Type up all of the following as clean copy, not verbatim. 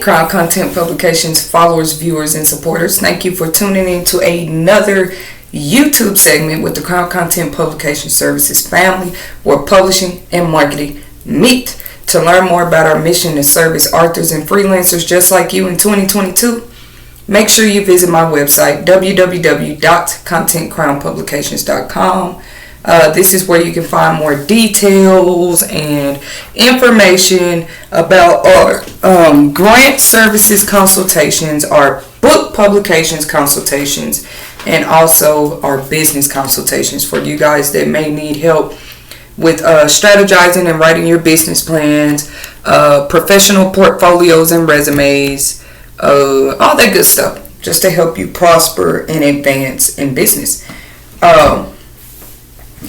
Crown Content Publications followers, viewers, and supporters. Thank you for tuning in to another YouTube segment with the Crown Content Publication Services family, where publishing and marketing meet. To learn more about our mission to service authors and freelancers just like you in 2022, make sure you visit my website, www.contentcrownpublications.com. This is where you can find more details and information about our grant services consultations, our book publications consultations, and also our business consultations for you guys that may need help with strategizing and writing your business plans, professional portfolios and resumes, all that good stuff, just to help you prosper and advance in business.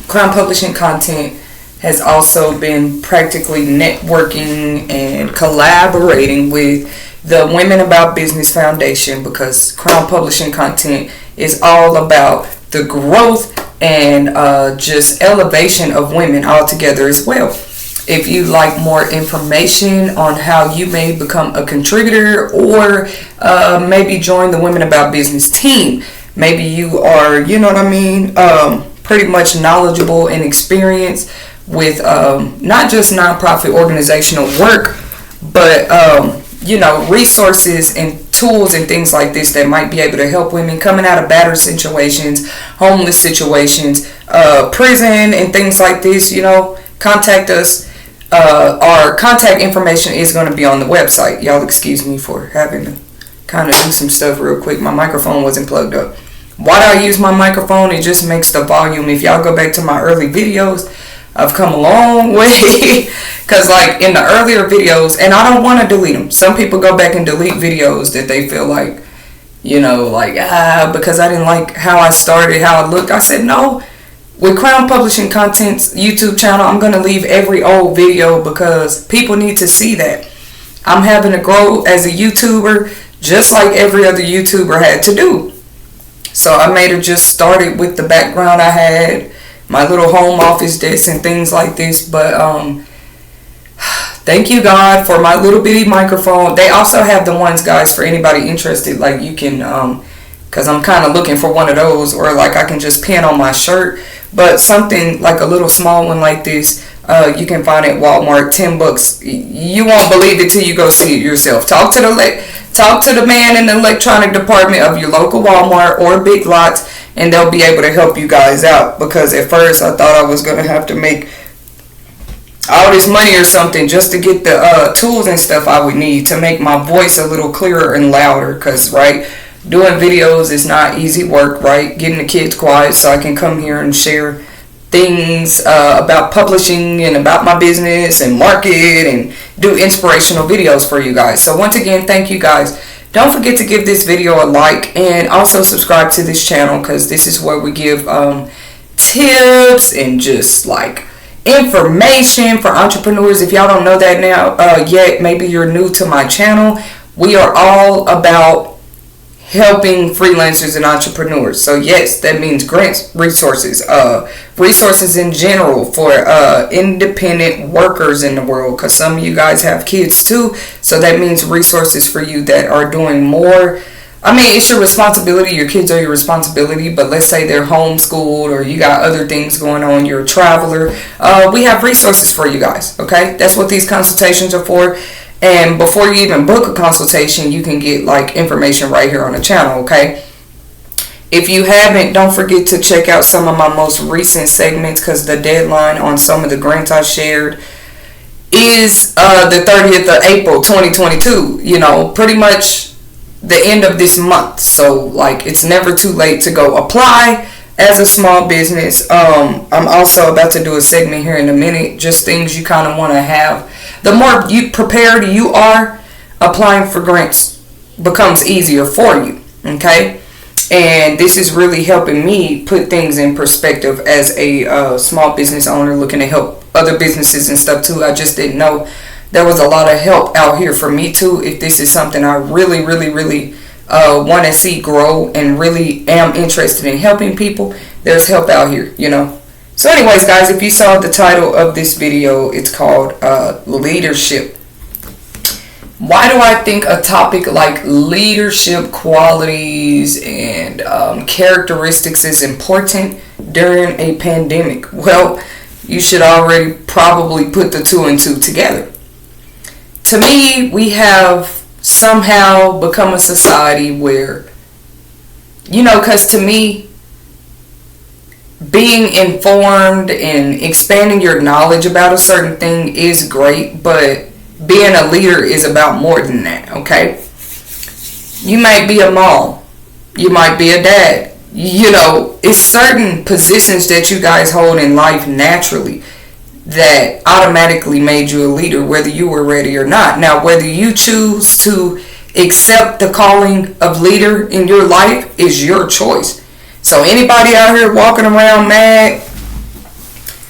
Crown Publishing Content has also been practically networking and collaborating with the Women About Business Foundation, because Crown Publishing Content is all about the growth and just elevation of women altogether as well. If you like more information on how you may become a contributor, or maybe join the Women About Business team, maybe you are, pretty much knowledgeable and experienced with not just nonprofit organizational work, but resources and tools and things like this that might be able to help women coming out of battered situations, homeless situations, prison and things like this. Contact us. Our contact information is going to be on the website. Y'all excuse me for having to kind of do some stuff real quick. My microphone wasn't plugged up. Why do I use my microphone? It just makes the volume. If y'all go back to my early videos, I've come a long way. Because like in the earlier videos, and I don't want to delete them. Some people go back and delete videos that they feel like, because I didn't like how I started, how I looked. I said, no. With Crown Publishing Content's YouTube channel, I'm going to leave every old video because people need to see that. I'm having to grow as a YouTuber just like every other YouTuber had to do. So I made it just started with the background I had, my little home office desk and things like this. But thank you, God, for my little bitty microphone. They also have the ones, guys, for anybody interested. Like you can, because I'm kind of looking for one of those, or like I can just pin on my shirt. But something like a little small one like this, you can find at Walmart, $10. You won't believe it till you go see it yourself. Talk to the man in the electronic department of your local Walmart or Big Lots, and they'll be able to help you guys out. Because at first I thought I was going to have to make all this money or something just to get the tools and stuff I would need to make my voice a little clearer and louder. Because, right, doing videos is not easy work, right? Getting the kids quiet so I can come here and share things about publishing and about my business and market and do inspirational videos for you guys. So once again, thank you guys. Don't forget to give this video a like and also subscribe to this channel, because this is where we give tips and just like information for entrepreneurs. If y'all don't know that now yet, maybe you're new to my channel. We are all about helping freelancers and entrepreneurs. So yes, that means grants, resources in general for independent workers in the world, because some of you guys have kids too. So that means resources for you that are doing more. I mean, it's your responsibility. Your kids are your responsibility, but let's say they're homeschooled or you got other things going on, you're a traveler. We have resources for you guys, okay? That's what these consultations are for. And before you even book a consultation, you can get like information right here on the channel, okay? If you haven't, don't forget to check out some of my most recent segments, because the deadline on some of the grants I shared is the 30th of April 2022, pretty much the end of this month. So like it's never too late to go apply as a small business. I'm also about to do a segment here in a minute, just things you kind of want to have. The more you prepared you are, applying for grants becomes easier for you, okay? And this is really helping me put things in perspective as a small business owner looking to help other businesses and stuff too. I just didn't know there was a lot of help out here for me too. If this is something I really want to see grow and really am interested in helping people, there's help out here, So anyways, guys, if you saw the title of this video, it's called Leadership. Why do I think a topic like leadership qualities and characteristics is important during a pandemic? Well, you should already probably put the two and two together. To me, we have somehow become a society where, because to me, being informed and expanding your knowledge about a certain thing is great, but being a leader is about more than that, okay? You might be a mom. You might be a dad. It's certain positions that you guys hold in life naturally that automatically made you a leader, whether you were ready or not. Now, whether you choose to accept the calling of leader in your life is your choice. So anybody out here walking around mad,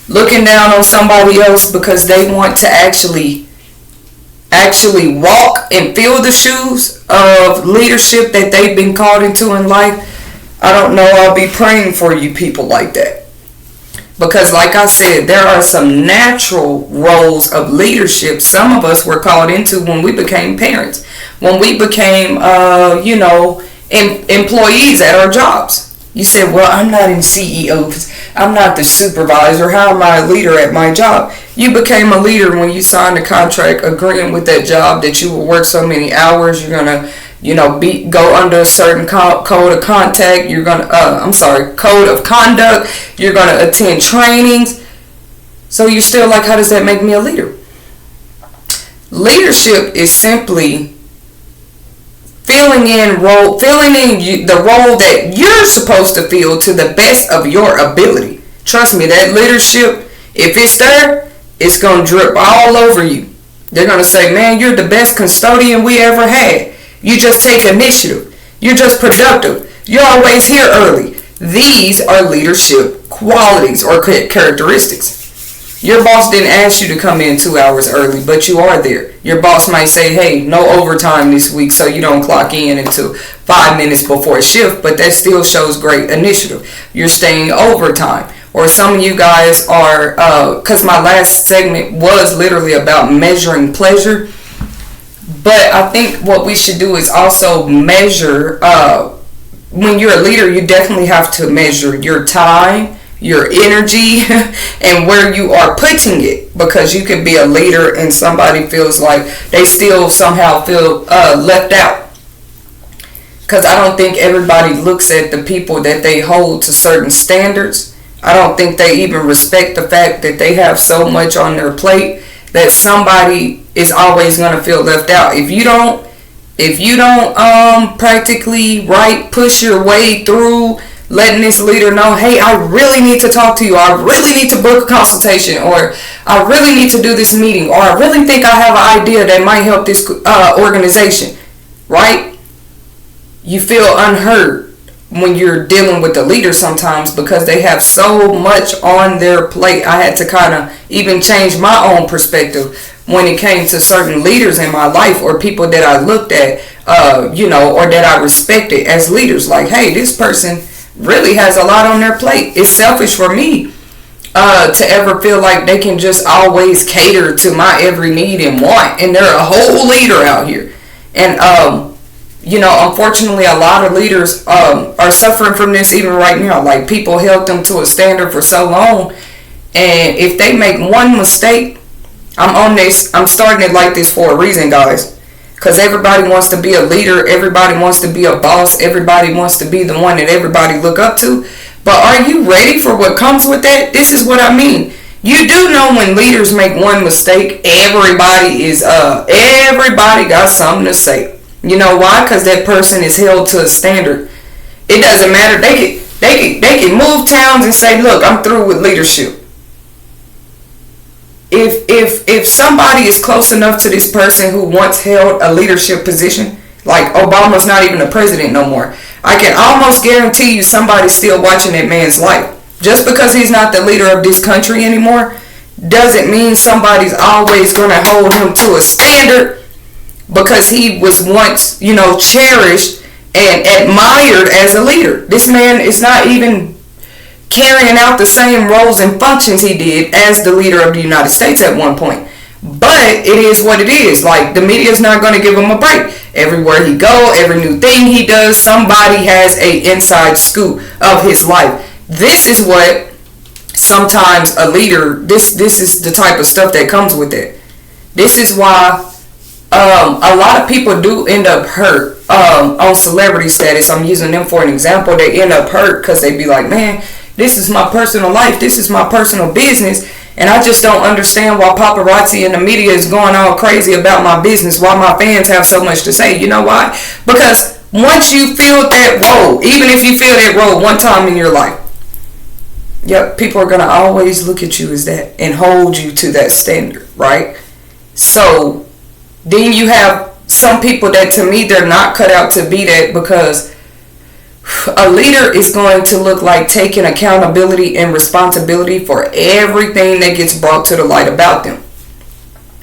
looking down on somebody else because they want to actually walk and fill the shoes of leadership that they've been called into in life, I don't know, I'll be praying for you people like that. Because like I said, there are some natural roles of leadership some of us were called into when we became parents, when we became, employees at our jobs. You said, well, I'm not in CEOs. I'm not the supervisor. How am I a leader at my job? You became a leader when you signed a contract agreeing with that job that you will work so many hours. You're going to, go under a certain code of contact. You're going to, code of conduct. You're going to attend trainings. So you're still like, how does that make me a leader? Leadership is simply filling in the role that you're supposed to fill to the best of your ability. Trust me, that leadership, if it's there, it's going to drip all over you. They're going to say, man, you're the best custodian we ever had. You just take initiative. You're just productive. You're always here early. These are leadership qualities or characteristics. Your boss didn't ask you to come in 2 hours early, but you are there. Your boss might say, hey, no overtime this week, so you don't clock in until 5 minutes before shift, but that still shows great initiative. You're staying overtime. Or some of you guys are, because my last segment was literally about measuring pleasure, but I think what we should do is also measure, when you're a leader, you definitely have to measure your time, your energy, and where you are putting it, because you can be a leader and somebody feels like they still somehow feel left out, because I don't think everybody looks at the people that they hold to certain standards. I don't think they even respect the fact that they have so much on their plate that somebody is always going to feel left out. If you don't practically push your way through letting this leader know, hey, I really need to talk to you, I really need to book a consultation, or I really need to do this meeting, or I really think I have an idea that might help this organization, right? You feel unheard when you're dealing with the leader sometimes, because they have so much on their plate. I had to kind of even change my own perspective when it came to certain leaders in my life, or people that I looked at, or that I respected as leaders. Like, hey, this person really has a lot on their plate. It's selfish for me to ever feel like they can just always cater to my every need and want, and they're a whole leader out here. And unfortunately, a lot of leaders are suffering from this even right now. Like, people held them to a standard for so long, and if they make one mistake, I'm starting it like this for a reason, guys. Because everybody wants to be a leader, everybody wants to be a boss, everybody wants to be the one that everybody look up to. But are you ready for what comes with that? This is what I mean. You do know when leaders make one mistake, everybody got something to say. You know why? Because that person is held to a standard. It doesn't matter. They can move towns and say, look, I'm through with leadership. If somebody is close enough to this person who once held a leadership position, like Obama's not even the president no more, I can almost guarantee you somebody's still watching that man's life. Just because he's not the leader of this country anymore doesn't mean somebody's always going to hold him to a standard, because he was once, cherished and admired as a leader. This man is not even carrying out the same roles and functions he did as the leader of the United States at one point. But it is what it is. Like, the media is not going to give him a break. Everywhere he go, every new thing he does, somebody has a inside scoop of his life. This is what sometimes a leader, this is the type of stuff that comes with it. This is why a lot of people do end up hurt on celebrity status. I'm using them for an example. They end up hurt because they be like, man, this is my personal life. This is my personal business. And I just don't understand why paparazzi and the media is going all crazy about my business, why my fans have so much to say. You know why? Because once you feel that role, even if you feel that role one time in your life, yep, people are going to always look at you as that and hold you to that standard, right? So then you have some people that, to me, they're not cut out to be that, because a leader is going to look like taking accountability and responsibility for everything that gets brought to the light about them.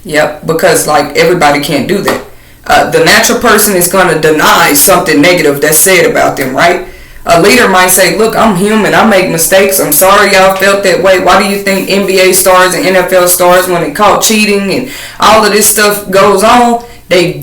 Yep, because like everybody can't do that. The natural person is going to deny something negative that's said about them, right? A leader might say, look, I'm human, I make mistakes, I'm sorry y'all felt that way. Why do you think NBA stars and NFL stars, when they caught cheating and all of this stuff goes on, they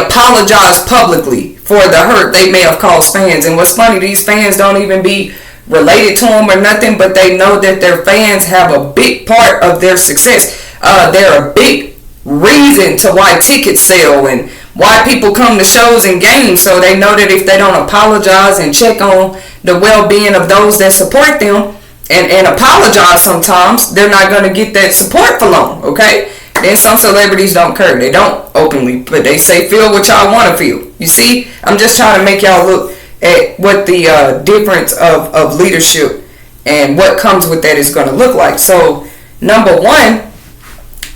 apologize publicly for the hurt they may have caused fans? And what's funny, these fans don't even be related to them or nothing, but they know that their fans have a big part of their success. They're a big reason to why tickets sell and why people come to shows and games. So they know that if they don't apologize and check on the well-being of those that support them and apologize sometimes, they're not going to get that support for long, okay? Then some celebrities don't care. They don't openly, but they say, feel what y'all want to feel. You see, I'm just trying to make y'all look at what the difference of leadership and what comes with that is going to look like. So, number one,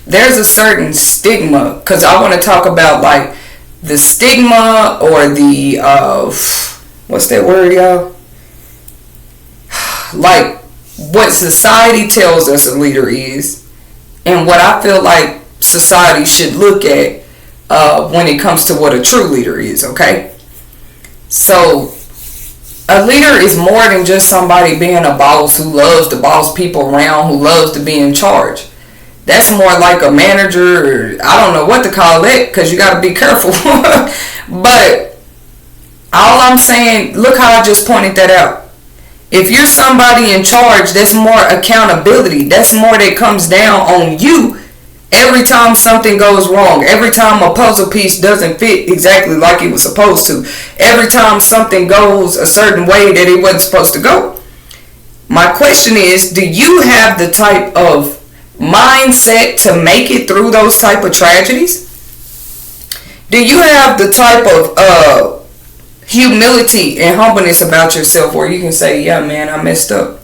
there's a certain stigma, because I want to talk about like the stigma or the, what's that word, y'all? Like what society tells us a leader is, and what I feel like society should look at when it comes to what a true leader is, okay? So, a leader is more than just somebody being a boss who loves to boss people around, who loves to be in charge. That's more like a manager, or I don't know what to call it, because you got to be careful. But all I'm saying, look how I just pointed that out. If you're somebody in charge, that's more accountability. That's more that comes down on you every time something goes wrong. Every time a puzzle piece doesn't fit exactly like it was supposed to. Every time something goes a certain way that it wasn't supposed to go. My question is, do you have the type of mindset to make it through those type of tragedies? Do you have the type of humility and humbleness about yourself where you can say, yeah, man, I messed up?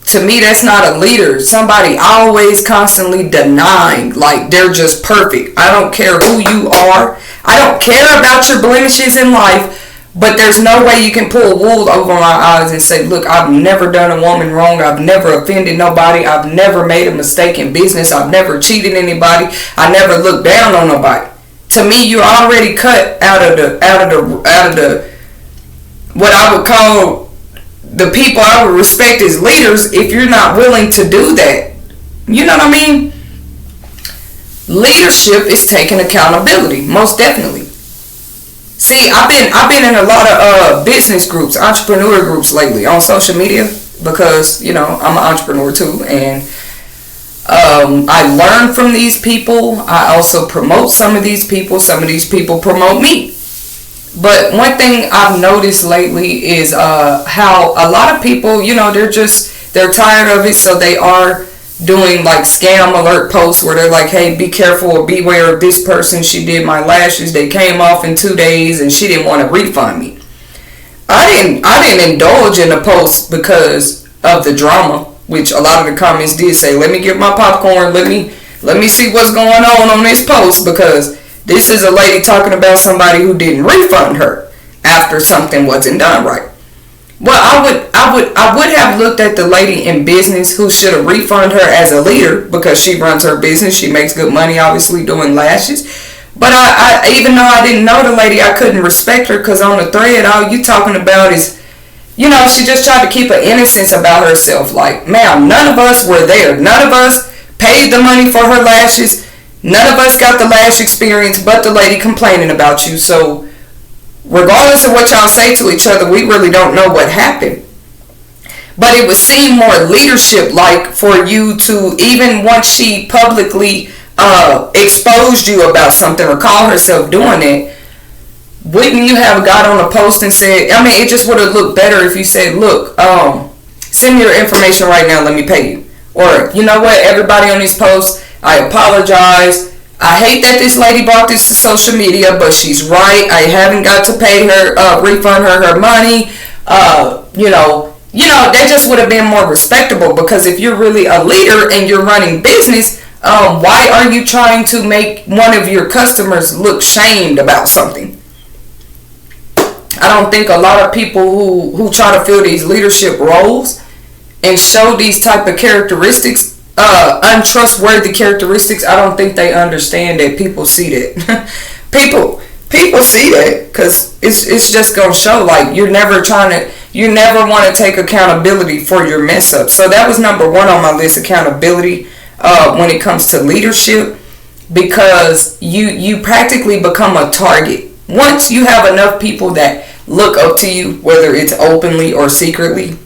To me, that's not a leader. Somebody always constantly denying like they're just perfect. I don't care who you are. I don't care about your blemishes in life, but there's no way you can pull wool over my eyes and say, look, I've never done a woman wrong. I've never offended nobody. I've never made a mistake in business. I've never cheated anybody. I never looked down on nobody. To me, you're already cut out of the what I would call the people I would respect as leaders if you're not willing to do that. You know what I mean? Leadership is taking accountability, most definitely. See, I've been in a lot of business groups, entrepreneur groups lately on social media, because, you know, I'm an entrepreneur too, and I learn from these people. I also promote some of these people. Some of these people promote me. But one thing I've noticed lately is how a lot of people, you know, they're tired of it, so they are doing like scam alert posts where they're like, hey, be careful or beware of this person. She did my lashes. They came off in 2 days and she didn't want to refund me. I didn't indulge in the post because of the drama, which a lot of the comments did say, let me get my popcorn, let me see what's going on this post, because this is a lady talking about somebody who didn't refund her after something wasn't done right. Well, I would have looked at the lady in business who should have refunded her as a leader, because she runs her business, she makes good money obviously doing lashes. But I even though I didn't know the lady, I couldn't respect her, because on the thread all you talking about is, you know, she just tried to keep an innocence about herself. Like, ma'am, none of us were there. None of us paid the money for her lashes. None of us got the lash experience but the lady complaining about you. So regardless of what y'all say to each other, we really don't know what happened. But it would seem more leadership-like for you to, even once she publicly exposed you about something or called herself doing it, wouldn't you have got on a post and said, I mean, it just would have looked better if you said, look, send me your information right now, let me pay you. Or, you know what, everybody on these posts, I apologize. I hate that this lady brought this to social media, but she's right. I haven't got to pay her, refund her money. That just would have been more respectable, because if you're really a leader and you're running business, why are you trying to make one of your customers look shamed about something? I don't think a lot of people who try to fill these leadership roles and show these type of characteristics, untrustworthy characteristics, I don't think they understand that people see that. people see that, because it's just gonna show like you never want to take accountability for your mess up. So that was number one on my list, accountability, when it comes to leadership, because you practically become a target. Once you have enough people that look up to you, whether it's openly or secretly,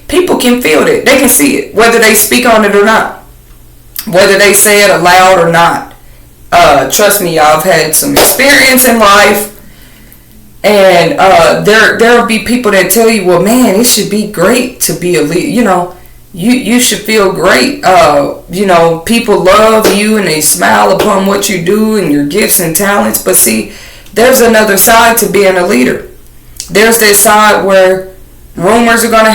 people can feel it. They can see it, whether they speak on it or not, whether they say it aloud or not. Trust me, y'all, I've had some experience in life, and there'll be people that tell you, well, man, it should be great to be a leader. You should feel great. People love you and they smile upon what you do and your gifts and talents. But see, there's another side to being a leader. There's that side where rumors are going to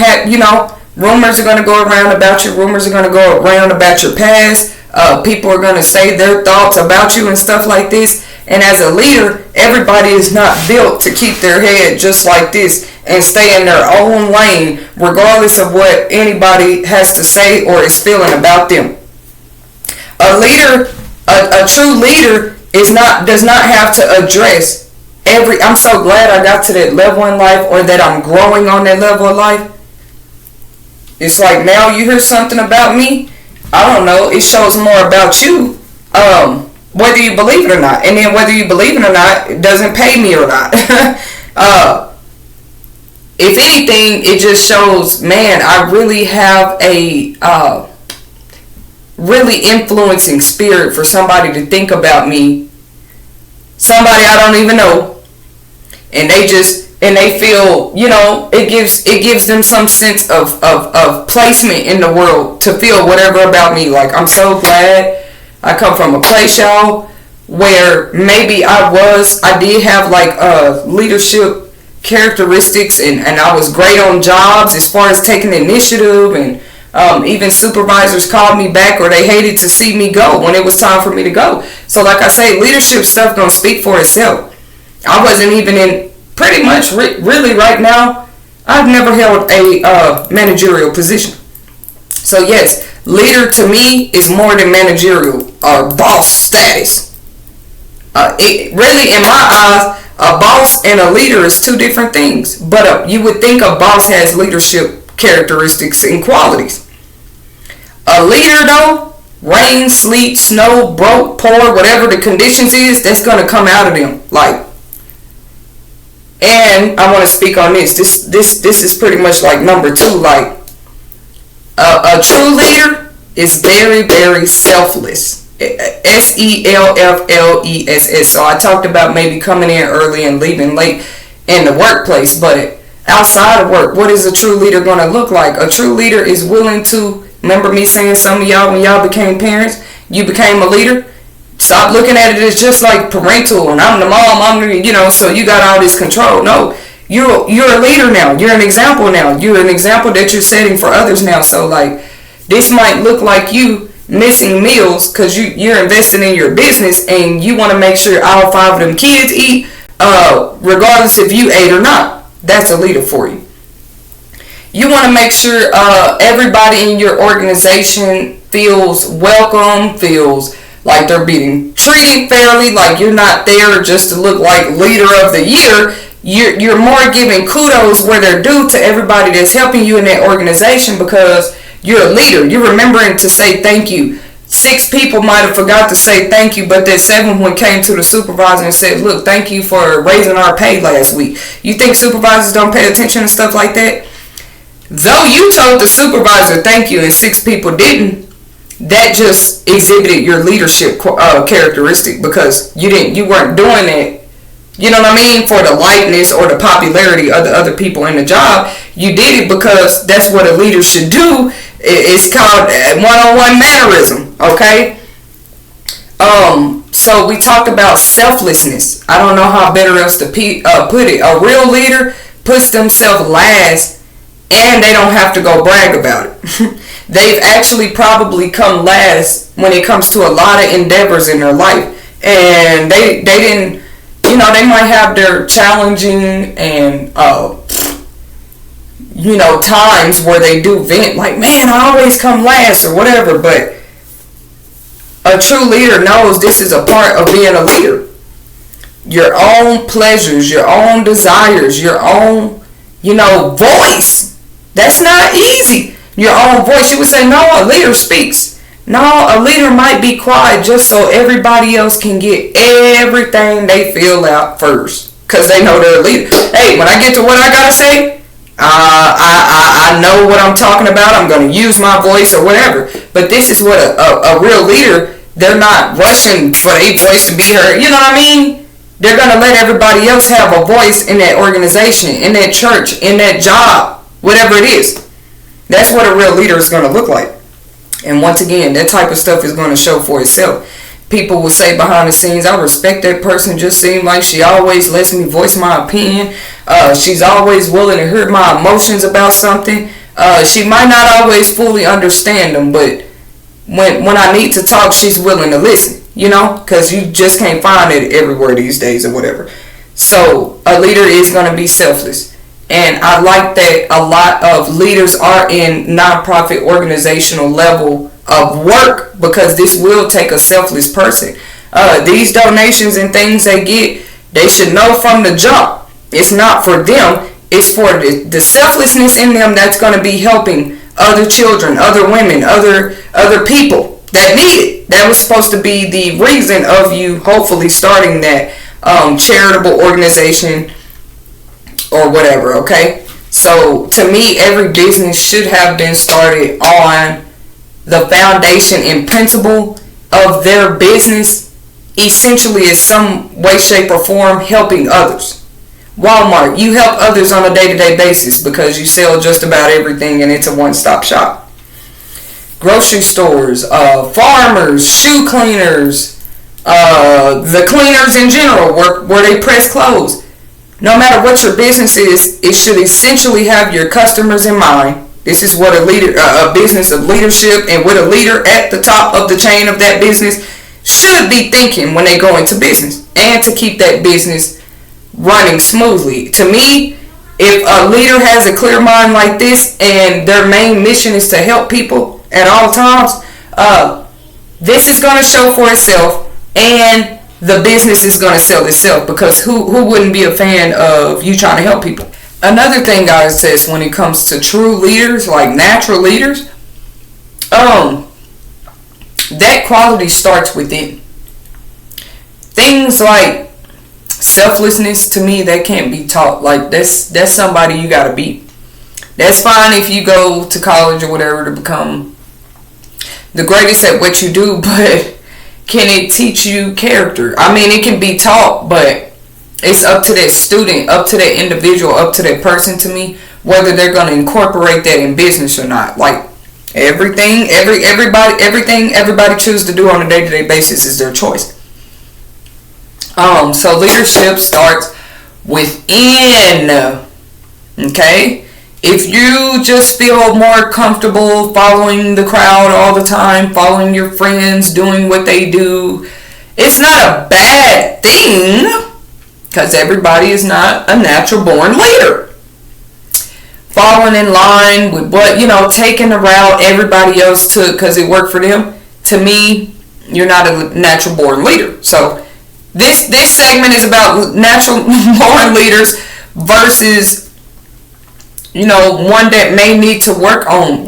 rumors are going to go around about you. Rumors are going to go around about your past. People are going to say their thoughts about you and stuff like this. And as a leader, everybody is not built to keep their head just like this and stay in their own lane, regardless of what anybody has to say or is feeling about them. A true leader does not have to address I'm so glad I got to that level in life, or that I'm growing on that level of life. It's like, now you hear something about me, I don't know, it shows more about you, whether you believe it or not. And then whether you believe it or not, it doesn't pay me or not. If anything, it just shows, man, I really have a really influencing spirit for somebody to think about me, somebody I don't even know, and they feel, it gives them some sense of placement in the world to feel whatever about me. Like, I'm so glad I come from a place, y'all, where maybe I did have like leadership characteristics, and I was great on jobs as far as taking initiative, and even supervisors called me back, or they hated to see me go when it was time for me to go. So like I say, leadership stuff gonna speak for itself. I wasn't even in, pretty much really right now, I've never held a managerial position. So yes, leader to me is more than managerial or boss status. It really, in my eyes, a boss and a leader is two different things. But you would think a boss has leadership characteristics and qualities. A leader, though, rain, sleet, snow, broke, poor, whatever the conditions is, that's going to come out of them. And I want to speak on this. This is pretty much like number two. Like, a true leader is very, very selfless. SELFLESS. So I talked about maybe coming in early and leaving late in the workplace, but outside of work, what is a true leader going to look like? A true leader is willing to, remember me saying some of y'all when y'all became parents, you became a leader? Stop looking at it as just like parental and I'm the mom, so you got all this control. No, you're a leader now. You're an example now. You're an example that you're setting for others now. So like, this might look like you missing meals because you're investing in your business and you want to make sure all 5 of them kids eat, regardless if you ate or not. That's a leader for you. You want to make sure everybody in your organization feels welcome, feels like they're being treated fairly, like you're not there just to look like leader of the year. You're more giving kudos where they're due to everybody that's helping you in that organization, because You're a leader. You're remembering to say thank you. 6 people might have forgot to say thank you, but that 7th one came to the supervisor and said, look, thank you for raising our pay last week. You think supervisors don't pay attention to stuff like that? Though you told the supervisor thank you and 6 people didn't, that just exhibited your leadership characteristic, because you weren't doing it, you know what I mean, for the likeness or the popularity of the other people in the job. You did it because that's what a leader should do. It's called one-on-one mannerism, okay? So we talked about selflessness. I don't know how better else to put it. A real leader puts themselves last, and they don't have to go brag about it. They've actually probably come last when it comes to a lot of endeavors in their life. And they didn't, you know, they might have their challenging and, you know, times where they do vent, like, man, I always come last or whatever. But a true leader knows this is a part of being a leader. Your own pleasures, your own desires, your own, you know, voice. That's not easy. Your own voice. You would say, no, a leader speaks. No, a leader might be quiet just so everybody else can get everything they feel out first, because they know they're a leader. Hey, when I get to what I gotta say, I know what I'm talking about. I'm going to use my voice or whatever. But this is what a real leader, they're not rushing for their voice to be heard. You know what I mean? They're going to let everybody else have a voice in that organization, in that church, in that job, whatever it is. That's what a real leader is going to look like. And once again, that type of stuff is going to show for itself. People will say behind the scenes, I respect that person, just seems like she always lets me voice my opinion. She's always willing to hear my emotions about something. She might not always fully understand them, but when I need to talk, she's willing to listen, you know, because you just can't find it everywhere these days or whatever. So a leader is going to be selfless. And I like that a lot of leaders are in nonprofit organizational level of work, because this will take a selfless person. These donations and things they get, they should know from the jump, it's not for them, it's for the selflessness in them that's going to be helping other children, other women, other people that need it. That was supposed to be the reason of you hopefully starting that charitable organization or whatever, okay? So to me, every business should have been started on the foundation and principle of their business essentially is some way, shape, or form helping others. Walmart, you help others on a day-to-day basis because you sell just about everything and it's a one-stop shop. Grocery stores, farmers, shoe cleaners, the cleaners in general, where they press clothes. No matter what your business is, it should essentially have your customers in mind. This is what a business of leadership and what a leader at the top of the chain of that business should be thinking when they go into business, and to keep that business running smoothly. To me, if a leader has a clear mind like this and their main mission is to help people at all times, this is going to show for itself, and the business is going to sell itself, because who wouldn't be a fan of you trying to help people? Another thing God says when it comes to true leaders, like natural leaders, that quality starts within. Things like selflessness, to me, that can't be taught. Like that's somebody you got to be. That's fine if you go to college or whatever to become the greatest at what you do, but can it teach you character? I mean, it can be taught, but it's up to that student, up to that individual, up to that person, to me, whether they're going to incorporate that in business or not. Like everything everybody chooses to do on a day-to-day basis is their choice. So leadership starts within. Okay? If you just feel more comfortable following the crowd all the time, following your friends, doing what they do, it's not a bad thing, because everybody is not a natural born leader. Following in line with what, taking the route everybody else took because it worked for them, to me, you're not a natural born leader. So this segment is about natural born leaders versus one that may need to work on,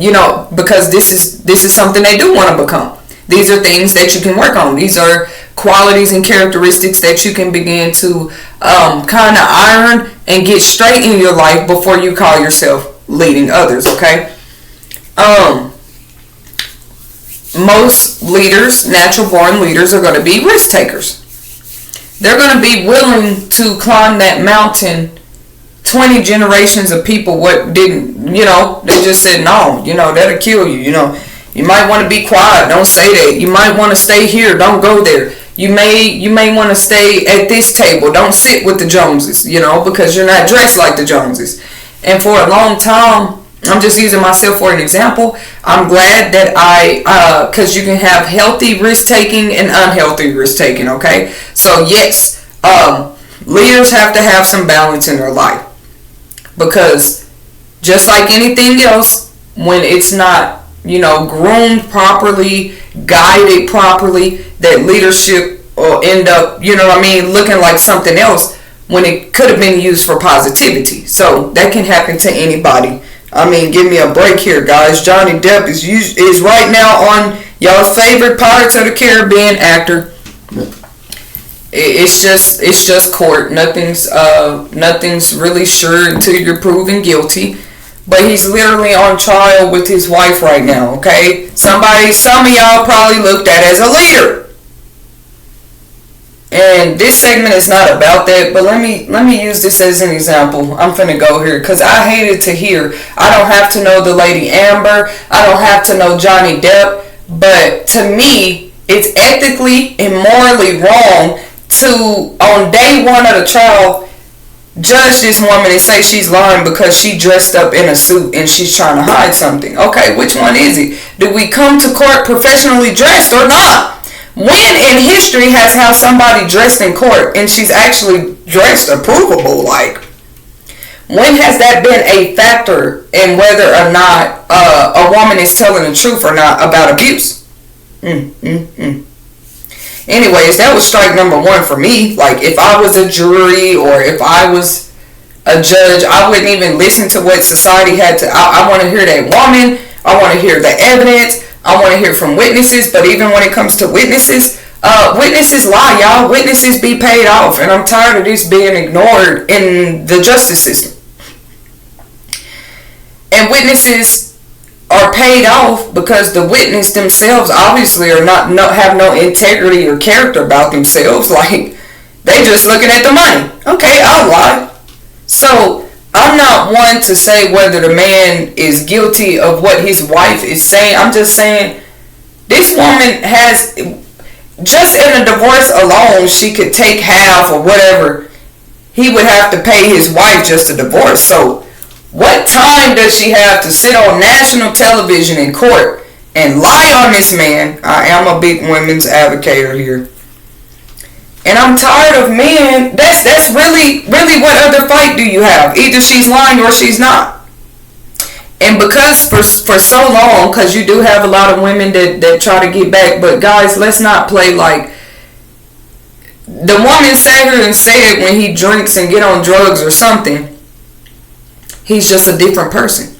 because this is something they do want to become. These are things that you can work on. These are qualities and characteristics that you can begin to kind of iron and get straight in your life before you call yourself leading others, okay? Most leaders, natural born leaders, are going to be risk takers. They're going to be willing to climb that mountain. 20 generations of people they just said no, that'll kill you. You might want to be quiet, don't say that. You might want to stay here, don't go there. You may want to stay at this table, don't sit with the Joneses, because you're not dressed like the Joneses. And for a long time, I'm just using myself for an example. I'm glad that because you can have healthy risk taking and unhealthy risk taking, okay? So yes, leaders have to have some balance in their life, because just like anything else, when it's not, groomed properly, guided properly, that leadership will end up, looking like something else when it could have been used for positivity. So that can happen to anybody. Give me a break here, guys. Johnny Depp is right now on y'all's favorite Pirates of the Caribbean actor. It's just court. Nothing's really sure until you're proven guilty. But he's literally on trial with his wife right now, okay? Some of y'all probably looked at as a leader. And this segment is not about that, but let me use this as an example. I'm finna go here, because I hated to hear. I don't have to know the lady Amber. I don't have to know Johnny Depp. But to me, it's ethically and morally wrong to, on day one of the trial, judge this woman and say she's lying because she dressed up in a suit and she's trying to hide something. Okay, which one is it? Do we come to court professionally dressed or not? When in history has how somebody dressed in court and she's actually dressed approvable? Like, when has that been a factor in whether or not a woman is telling the truth or not about abuse? Anyways, that was strike number one for me. Like, if I was a jury or if I was a judge, I wouldn't even listen to what society had to. I want to hear that woman. I want to hear the evidence. I want to hear from witnesses. But even when it comes to witnesses, witnesses lie, y'all. Witnesses be paid off. And I'm tired of this being ignored in the justice system. And witnesses are paid off because the witness themselves obviously are not have no integrity or character about themselves. Like, they just looking at the money. Okay, I'll lie. So I'm not one to say whether the man is guilty of what his wife is saying. I'm just saying this woman has, just in a divorce alone, she could take half or whatever he would have to pay his wife just a divorce. So what time does she have to sit on national television in court and lie on this man? I am a big women's advocate here. And I'm tired of men. That's really what other fight do you have? Either she's lying or she's not. And because for so long, because you do have a lot of women that try to get back, but guys, let's not play like the woman sat here and said when he drinks and get on drugs or something, he's just a different person.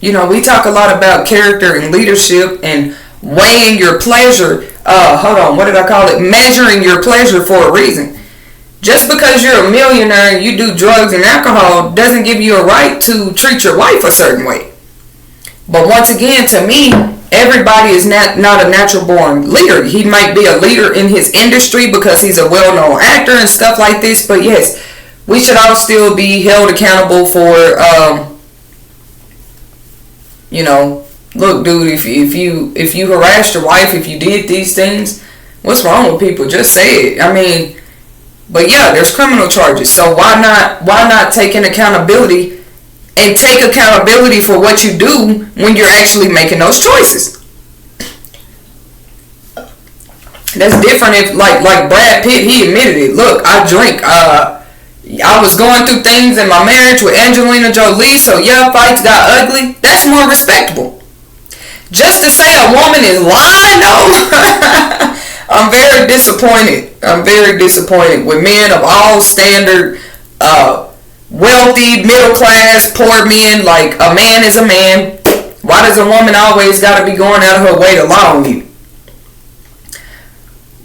We talk a lot about character and leadership and weighing your pleasure. What did I call it? Measuring your pleasure for a reason. Just because you're a millionaire and you do drugs and alcohol doesn't give you a right to treat your wife a certain way. But once again, to me, everybody is not a natural born leader. He might be a leader in his industry because he's a well-known actor and stuff like this. But yes, we should all still be held accountable for, look, dude, if you harassed your wife, if you did these things, what's wrong with people? Just say it. But yeah, there's criminal charges. So why not take an accountability and take accountability for what you do when you're actually making those choices? That's different if like Brad Pitt, he admitted it. Look, I drink. I was going through things in my marriage with Angelina Jolie, so yeah, fights got ugly. That's more respectable. Just to say a woman is lying, no. I'm very disappointed. with men of all standard, wealthy, middle class, poor men. Like, a man is a man. Why does a woman always got to be going out of her way to lie on you?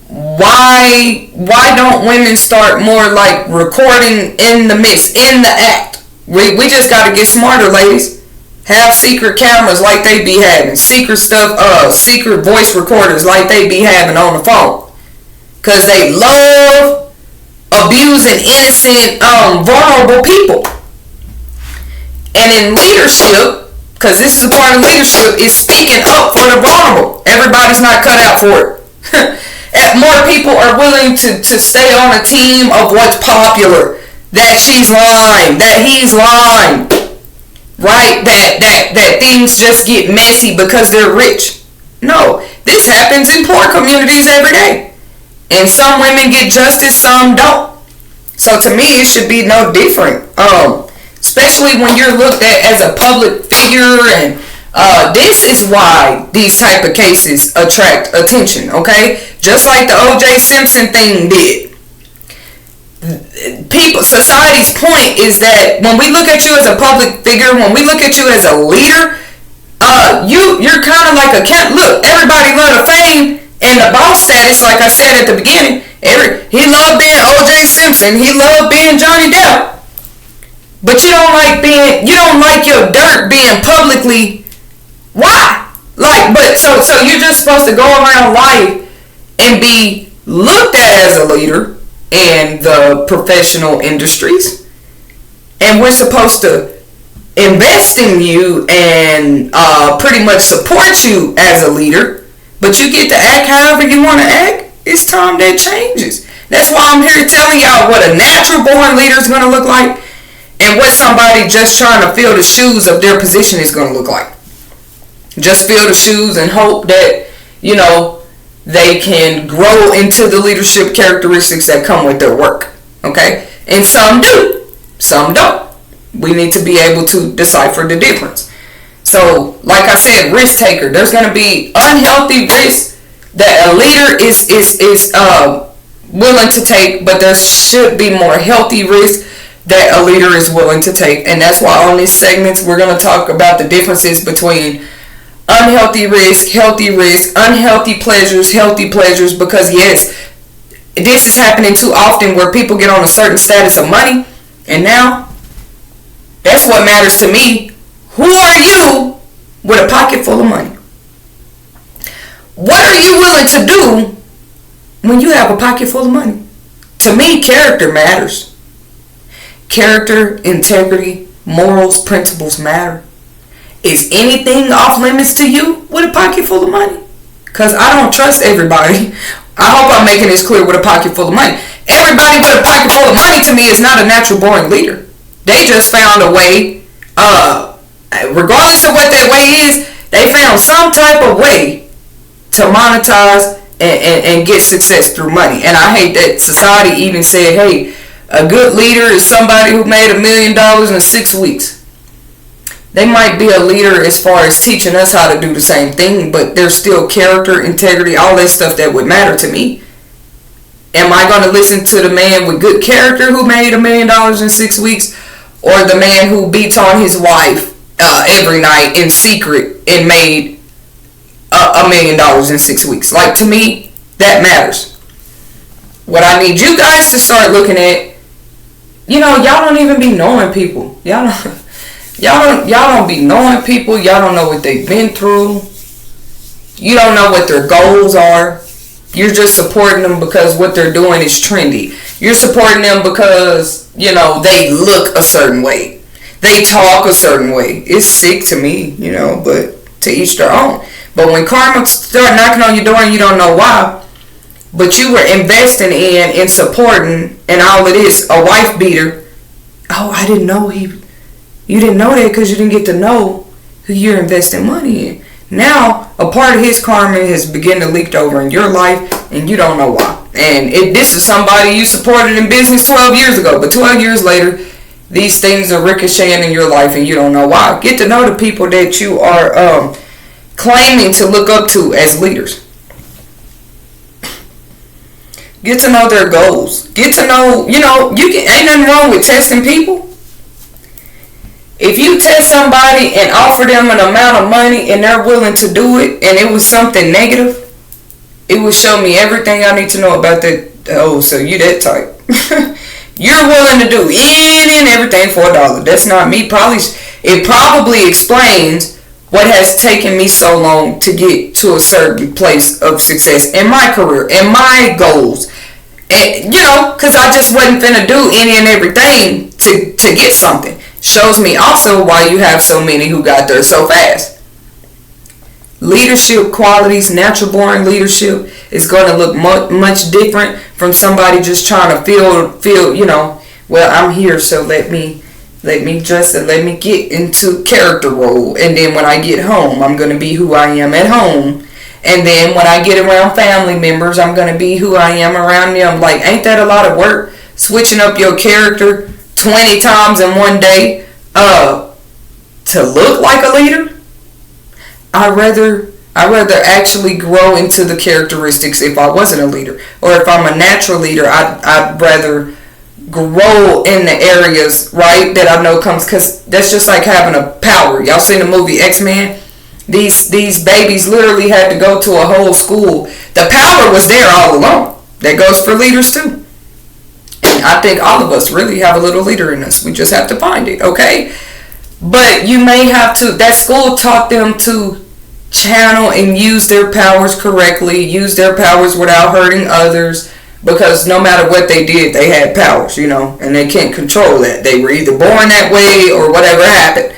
Why don't women start more like recording in the midst, in the act? We just got to get smarter, ladies. Have secret cameras like they be having, secret stuff, secret voice recorders like they be having on the phone, cause they love abusing innocent, vulnerable people. And in leadership, cause this is a part of leadership, is speaking up for the vulnerable. Everybody's not cut out for it. More people are willing to stay on a team of what's popular. That she's lying, that he's lying, right? That things just get messy because they're rich. No, this happens in poor communities every day. And some women get justice, some don't. So to me, it should be no different. Especially when you're looked at as a public figure, and this is why these type of cases attract attention, okay? Just like the O.J. Simpson thing did. Society's point is that when we look at you as a public figure, when we look at you as a leader, you're kind of like a cat. Look, everybody love the fame and the boss status. Like I said at the beginning, he loved being O.J. Simpson. He loved being Johnny Depp. But you don't like your dirt being publicly. Why? So you're just supposed to go around life and be looked at as a leader in the professional industries, and we're supposed to invest in you and pretty much support you as a leader, but you get to act however you want to act. It's time that changes. That's why I'm here telling y'all what a natural born leader is going to look like, and what somebody just trying to fill the shoes of their position is going to look like. Just fill the shoes and hope that, they can grow into the leadership characteristics that come with their work. Okay? And some do. Some don't. We need to be able to decipher the difference. So, like I said, risk taker. There's going to be unhealthy risks that a leader is willing to take, but there should be more healthy risks that a leader is willing to take. And that's why on these segments we're going to talk about the differences between unhealthy risk, unhealthy pleasures, healthy pleasures, because yes, this is happening too often where people get on a certain status of money, and now that's what matters to me. Who are you with a pocket full of money? What are you willing to do when you have a pocket full of money? To me, character matters. Character, integrity, morals, principles matter. Is anything off limits to you with a pocket full of money? Because I don't trust everybody. I hope I'm making this clear with a pocket full of money. Everybody with a pocket full of money to me is not a natural born leader. They just found a way, regardless of what that way is, they found some type of way to monetize and get success through money. And I hate that society even said, hey, a good leader is somebody who made $1 million in 6 weeks. They might be a leader as far as teaching us how to do the same thing, but there's still character, integrity, all that stuff that would matter to me. Am I going to listen to the man with good character who made $1 million in 6 weeks, or the man who beats on his wife every night in secret and made $1 million in 6 weeks? Like, to me, that matters. What I need you guys to start looking at, y'all don't even be knowing people. Y'all don't be knowing people. Y'all don't know what they've been through. You don't know what their goals are. You're just supporting them because what they're doing is trendy. You're supporting them because, they look a certain way. They talk a certain way. It's sick to me, but to each their own. But when karma start knocking on your door and you don't know why, but you were investing in and supporting, and all it is, a wife beater. Oh, I didn't know you didn't know that because you didn't get to know who you're investing money in. Now, a part of his karma has begun to leak over in your life, and you don't know why. And this is somebody you supported in business 12 years ago, but 12 years later, these things are ricocheting in your life, and you don't know why. Get to know the people that you are claiming to look up to as leaders. Get to know their goals. Get to know, ain't nothing wrong with testing people. If you test somebody and offer them an amount of money and they're willing to do it, and it was something negative, it will show me everything I need to know about that. Oh, so you that type. You're willing to do any and everything for $1. That's not me. It probably explains what has taken me so long to get to a certain place of success in my career, in my goals. And, because I just wasn't finna do any and everything to get something. Shows me also why you have so many who got there so fast. Leadership qualities, natural born leadership, is going to look much different from somebody just trying to feel, well, I'm here, so let me dress and let me get into character role. And then when I get home, I'm going to be who I am at home. And then when I get around family members, I'm going to be who I am around them. Like, ain't that a lot of work? Switching up your character 20 times in one day to look like a leader? I'd rather actually grow into the characteristics if I wasn't a leader. Or if I'm a natural leader, I'd rather grow in the areas, right, that I know comes, because that's just like having a power. Y'all seen the movie X-Men? These babies literally had to go to a whole school. The power was there all along. That goes for leaders too. And I think all of us really have a little leader in us. We just have to find it, okay? But you may have to, that school taught them to channel and use their powers correctly, use their powers without hurting others, because no matter what they did, they had powers, and they can't control that. They were either born that way or whatever happened.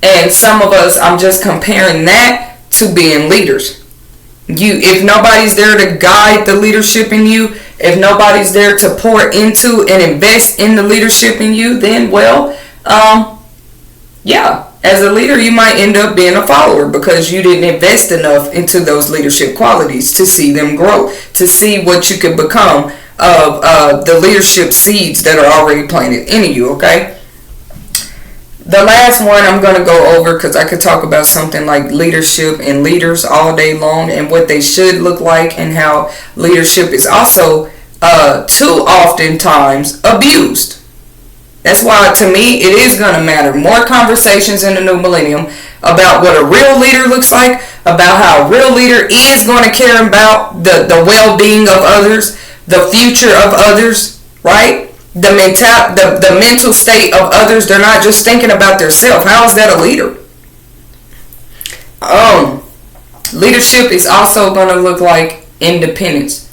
And some of us, I'm just comparing that to being leaders. If nobody's there to guide the leadership in you, if nobody's there to pour into and invest in the leadership in you, then, well, as a leader, you might end up being a follower because you didn't invest enough into those leadership qualities to see them grow, to see what you could become of the leadership seeds that are already planted in you, okay? The last one I'm going to go over, because I could talk about something like leadership and leaders all day long and what they should look like, and how leadership is also too often times abused. That's why, to me, it is going to matter. More conversations in the new millennium about what a real leader looks like, about how a real leader is going to care about the well-being of others, the future of others, right? The mental state of others. They're not just thinking about themselves. How is that a leader? Leadership is also going to look like independence.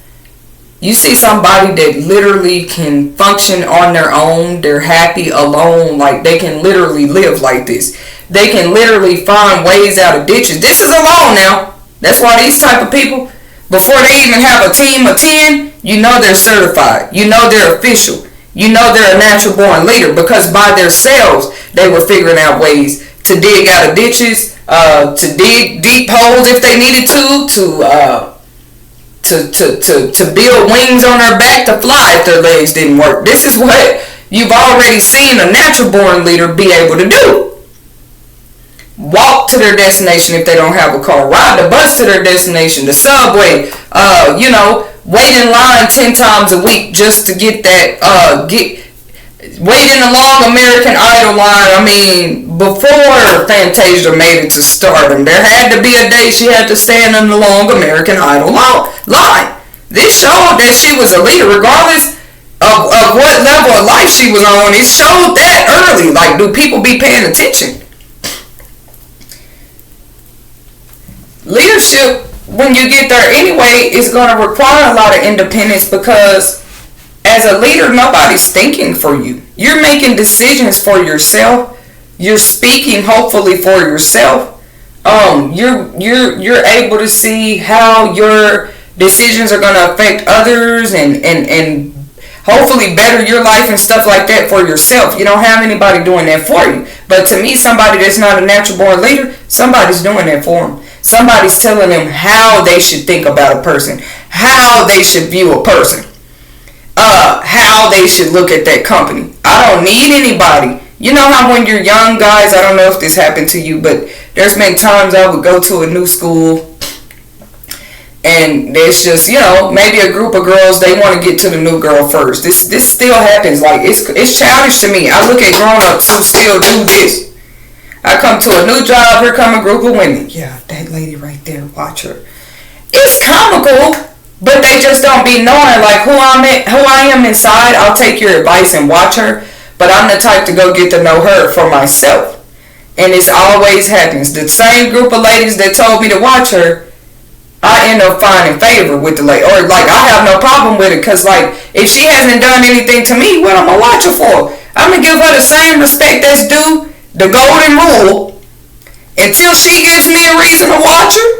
You see somebody that literally can function on their own. They're happy alone. Like, they can literally live like this. They can literally find ways out of ditches. This is alone now. That's why these type of people, before they even have a team of 10, they're certified. They're official. They're a natural born leader, because by themselves they were figuring out ways to dig out of ditches, to dig deep holes if they needed to build wings on their back to fly if their legs didn't work. This is what you've already seen a natural born leader be able to do. Walk to their destination if they don't have a car. Ride the bus to their destination, the subway, wait in line 10 times a week just to get that, wait in a long American Idol line. I mean, before Fantasia made it to stardom, there had to be a day she had to stand in the long American Idol line. This showed that she was a leader, regardless of what level of life she was on. It showed that early. Like, do people be paying attention? Leadership, when you get there anyway, is going to require a lot of independence, because as a leader, nobody's thinking for you. You're making decisions for yourself. You're speaking hopefully for yourself. You're able to see how your decisions are going to affect others and hopefully better your life and stuff like that for yourself. You don't have anybody doing that for you. But to me, somebody that's not a natural born leader, somebody's doing that for them. Somebody's telling them how they should think about a person, how they should view a person, how they should look at that company. I don't need anybody. You know how when you're young, guys, I don't know if this happened to you, but there's been times I would go to a new school and there's just, maybe a group of girls, they want to get to the new girl first. This still happens. Like, it's childish to me. I look at grown-ups who still do this. I come to a new job, here come a group of women. Yeah, that lady right there, watch her. It's comical, but they just don't be knowing like who I am inside. I'll take your advice and watch her, but I'm the type to go get to know her for myself. And this always happens. The same group of ladies that told me to watch her, I end up finding favor with the lady. Or like I have no problem with it, because like if she hasn't done anything to me, what am I watch her for? I'm going to give her the same respect that's due, the golden rule, until she gives me a reason to watch her.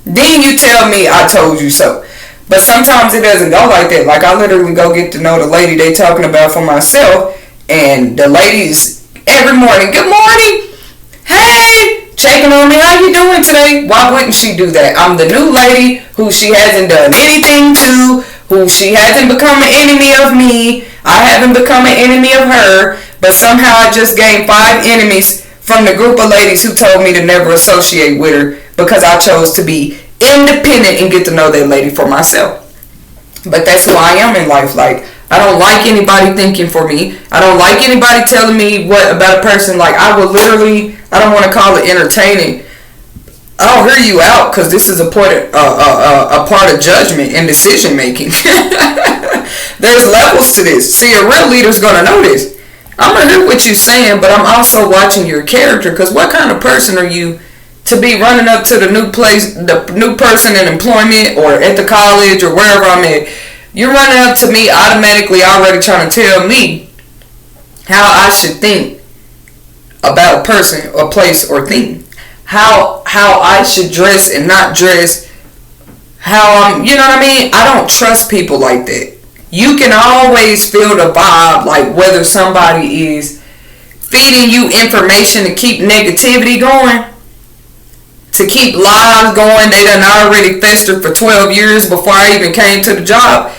Then you tell me I told you so. But sometimes it doesn't go like that. Like I literally go get to know the lady they talking about for myself. And the ladies every morning, good morning. Hey, checking on me. How you doing today? Why wouldn't she do that? I'm the new lady who she hasn't done anything to, who she hasn't become an enemy of me. I haven't become an enemy of her. But somehow I just gained 5 enemies from the group of ladies who told me to never associate with her because I chose to be independent and get to know that lady for myself. But that's who I am in life. Like, I don't like anybody thinking for me. I don't like anybody telling me what about a person. Like, I will literally, I don't want to call it entertaining. I'll hear you out because this is a part of judgment and decision making. There's levels to this. See, a real leader's going to know this. I'm going to hear what you're saying, but I'm also watching your character, because what kind of person are you to be running up to the new place, the new person in employment or at the college or wherever I'm at? You're running up to me automatically already trying to tell me how I should think about a person, a place, or thing. How I should dress and not dress. How I'm, you know what I mean? I don't trust people like that. You can always feel the vibe, like whether somebody is feeding you information to keep negativity going, to keep lies going. They done already festered for 12 years before I even came to the job.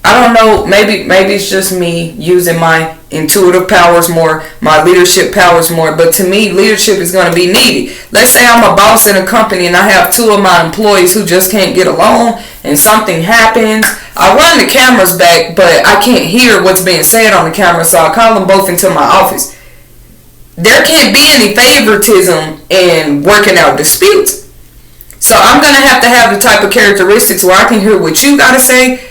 I don't know, maybe it's just me using my intuitive powers more, my leadership powers more, but to me, leadership is going to be needed. Let's say I'm a boss in a company and I have 2 of my employees who just can't get along and something happens. I run the cameras back, but I can't hear what's being said on the camera, so I call them both into my office. There can't be any favoritism in working out disputes. So I'm going to have the type of characteristics where I can hear what you got to say.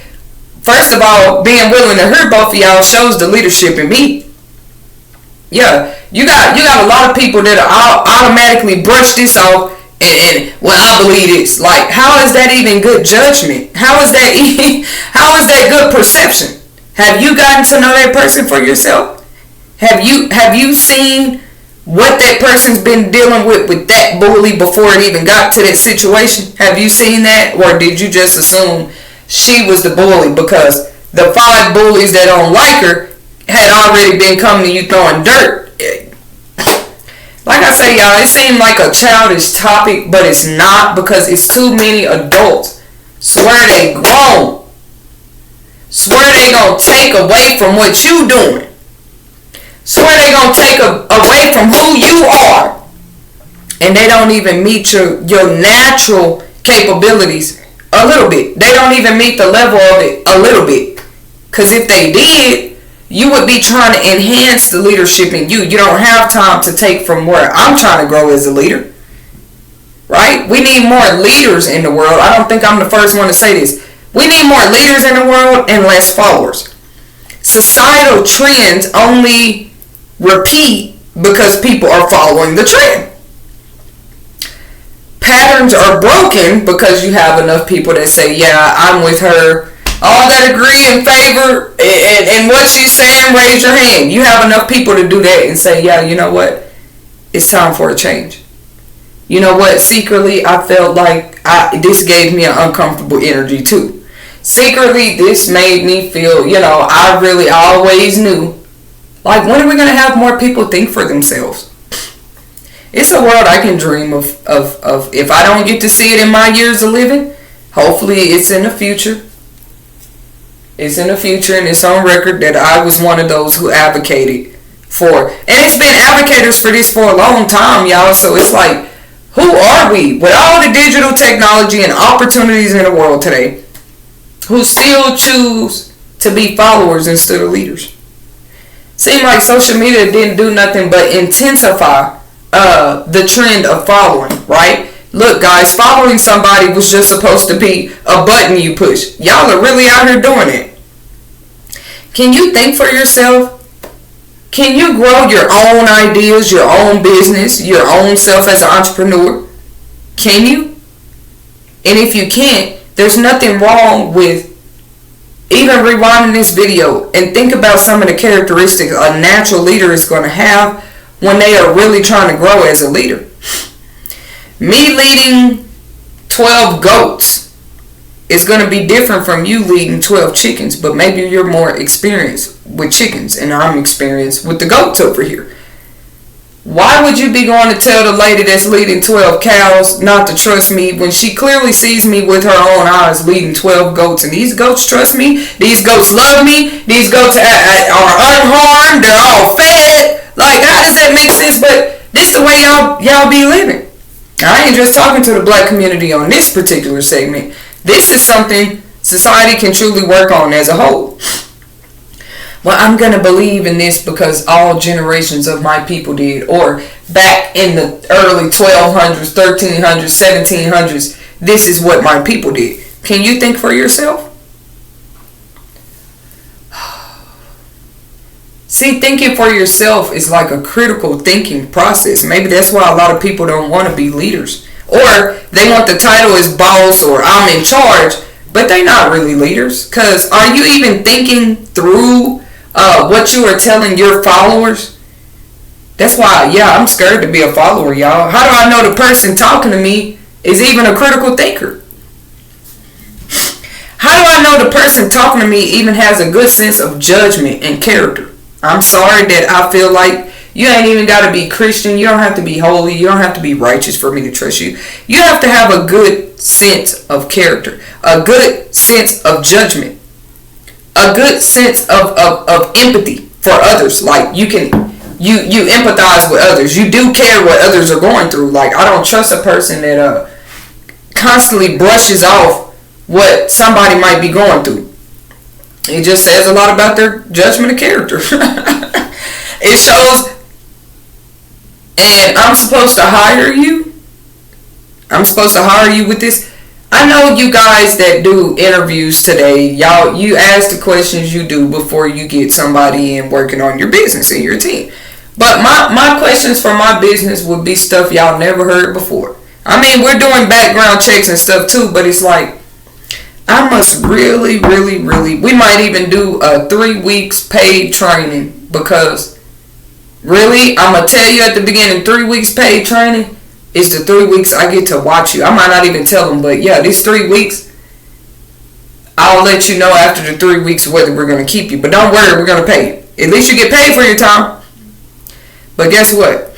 First of all, being willing to hear both of y'all shows the leadership in me. Yeah, you got a lot of people that automatically brush this off and well, I believe it's like, how is that even good judgment? How is that good perception? Have you gotten to know that person for yourself? Have you seen what that person's been dealing with that bully before it even got to that situation? Have you seen that, or did you just assume she was the bully because the 5 bullies that don't like her had already been coming to you throwing dirt? Like I say, y'all, it seemed like a childish topic, but it's not, because it's too many adults. Swear they grown. Swear they gonna take away from what you doing. Swear they gonna take away from who you are. And they don't even meet your natural capabilities a little bit. They don't even meet the level of it a little bit. Because if they did, you would be trying to enhance the leadership in you. You don't have time to take from where I'm trying to grow as a leader. Right? We need more leaders in the world. I don't think I'm the first one to say this. We need more leaders in the world and less followers. Societal trends only repeat because people are following the trend. Patterns are broken because you have enough people that say, yeah, I'm with her. All that agree in favor and what she's saying, raise your hand. You have enough people to do that and say, yeah, you know what? It's time for a change. You know what? Secretly, I felt like this gave me an uncomfortable energy too. Secretly, this made me feel, I really always knew. Like, when are we going to have more people think for themselves? It's a world I can dream of. If I don't get to see it in my years of living, hopefully it's in the future. It's in the future, and it's on record that I was one of those who advocated for. And it's been advocates for this for a long time, y'all. So it's like, who are we? With all the digital technology and opportunities in the world today, who still choose to be followers instead of leaders? Seemed like social media didn't do nothing but intensify the trend of following, right? Look, guys, following somebody was just supposed to be a button you push. Y'all are really out here doing it. Can you think for yourself? Can you grow your own ideas, your own business, your own self as an entrepreneur? Can you? And if you can't, there's nothing wrong with even rewinding this video and think about some of the characteristics a natural leader is going to have when they are really trying to grow as a leader. Me leading 12 goats is going to be different from you leading 12 chickens, but maybe you're more experienced with chickens and I'm experienced with the goats over here. Why would you be going to tell the lady that's leading 12 cows not to trust me when she clearly sees me with her own eyes leading 12 goats? And these goats trust me. These goats love me. These goats are unharmed. They're all fed. Like, how does that make sense? But this is the way y'all be living. I ain't just talking to the black community on this particular segment. This is something society can truly work on as a whole. Well, I'm going to believe in this because all generations of my people did. Or back in the early 1200s, 1300s, 1700s, this is what my people did. Can you think for yourself? See, thinking for yourself is like a critical thinking process. Maybe that's why a lot of people don't want to be leaders. Or they want the title as boss or I'm in charge, but they're not really leaders. Because are you even thinking through what you are telling your followers? That's why, I'm scared to be a follower, y'all. How do I know the person talking to me is even a critical thinker? How do I know the person talking to me even has a good sense of judgment and character? I'm sorry that I feel like you ain't even got to be Christian. You don't have to be holy. You don't have to be righteous for me to trust you. You have to have a good sense of character, a good sense of judgment, a good sense of empathy for others. Like you empathize with others. You do care what others are going through. Like I don't trust a person that constantly brushes off what somebody might be going through. It just says a lot about their judgment of character. It shows, and I'm supposed to hire you. I'm supposed to hire you with this. I know you guys that do interviews today, y'all, you ask the questions you do before you get somebody in working on your business and your team. But my questions for my business would be stuff y'all never heard before. I mean, we're doing background checks and stuff too, but it's like, I must really, we might even do a 3 weeks paid training because really, I'm going to tell you at the beginning, 3 weeks paid training is the 3 weeks I get to watch you. I might not even tell them, but yeah, these 3 weeks, I'll let you know after the 3 weeks whether we're going to keep you. But don't worry, we're going to pay you. At least you get paid for your time. But guess what?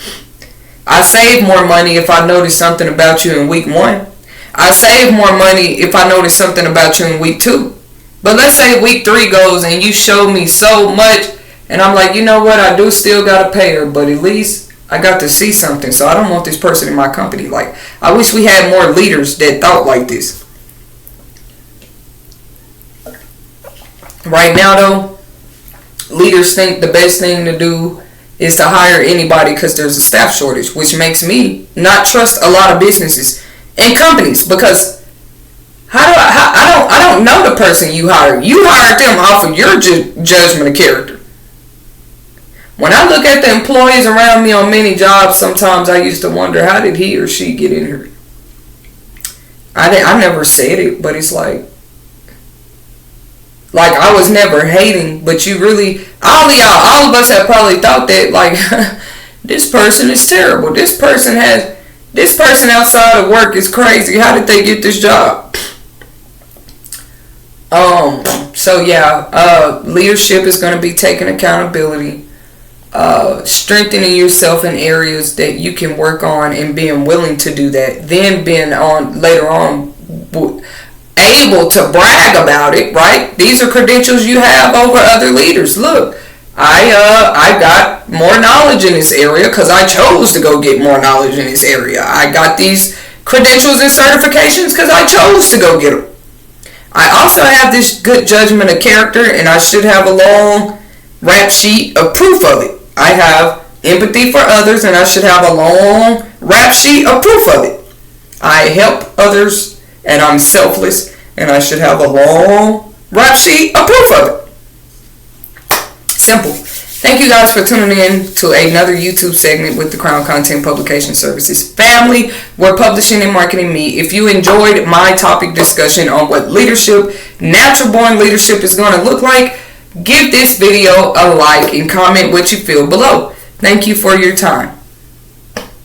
I save more money if I notice something about you in week 1. I save more money if I notice something about you in week 2. But let's say week 3 goes and you show me so much and I'm like, you know what, I do still got to pay her, but at least I got to see something, so I don't want this person in my company. Like, I wish we had more leaders that thought like this. Right now though, leaders think the best thing to do is to hire anybody because there's a staff shortage, which makes me not trust a lot of businesses and companies because I don't know the person you hired. You hired them off of your judgment of character. When I look at the employees around me on many jobs, sometimes I used to wonder, how did he or she get in here? I never said it, but it's like I was never hating, but you really, all of us have probably thought that, like, this person is terrible. This person outside of work is crazy. How did they get this job? So yeah, leadership is going to be taking accountability, strengthening yourself in areas that you can work on and being willing to do that, then being later on able to brag about it, right? These are credentials you have over other leaders. Look, I got more knowledge in this area because I chose to go get more knowledge in this area. I got these credentials and certifications because I chose to go get them. I also have this good judgment of character, and I should have a long rap sheet of proof of it. I have empathy for others, and I should have a long rap sheet of proof of it. I help others, and I'm selfless, and I should have a long rap sheet of proof of it. Simple. Thank you guys for tuning in to another YouTube segment with the Crown Content Publication Services family. We're publishing and marketing me. If you enjoyed my topic discussion on what leadership, natural born leadership is going to look like, give this video a like and comment what you feel below. Thank you for your time.